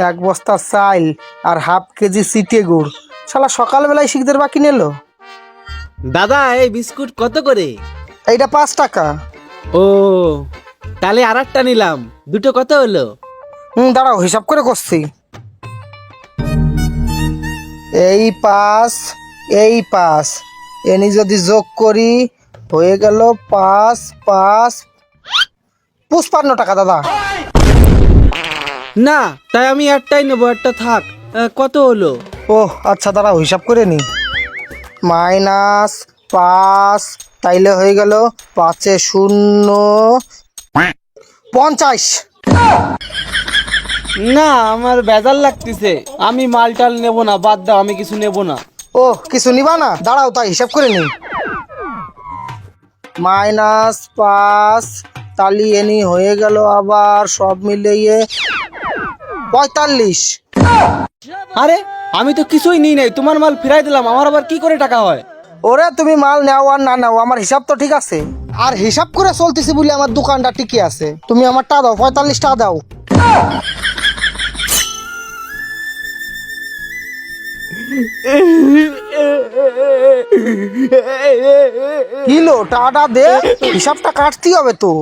এক বস্তা চাল আর হাফ কেজি চিটে গুড়। শালা সকালবেলায় শিখদের বাকি নিল। দাদা এই বিস্কুট কত করে? এইটা 5 টাকা। ও তাহলে আর একটা নিলাম, দুটো কত হলো? দাঁড়াও হিসাব করে করছি। এই 5 এই 5 এনি যদি যোগ করি হয়ে গেল 5 5 55 টাকা দাদা। না তাই আমি একটাই নেবো, একটা থাক। কত হলো? ও আচ্ছা দাঁড়াও হিসাব করে নি। -5 তাইলে হয়ে গেল 5 0 50। না আমার বেজাল লাগতেছে, আমি মালটাল নেবো না, বাদ দাও, আমি কিছু নেবো না। ও কিছু নিবা না, দাঁড়াও তাই হিসাব করে নি। -5 তালি এনি হয়ে গেল আবার সব মিলিয়ে 45। আরে আমি তো কিছুই নিই নাই, তোমার মাল ফিরাই দিলাম, আমার আবার কি করে টাকা হয়? ওরে তুমি মাল নেও আর না নাও, আমার হিসাব তো ঠিক আছে। আর হিসাব করে চলতেছি বলে আমার দোকানটা টিকে আছে। তুমি আমার টা দাও, 45 টাকা দাও। কিলো টাকাটা দে, হিসাবটা কাটতেই হবে তো।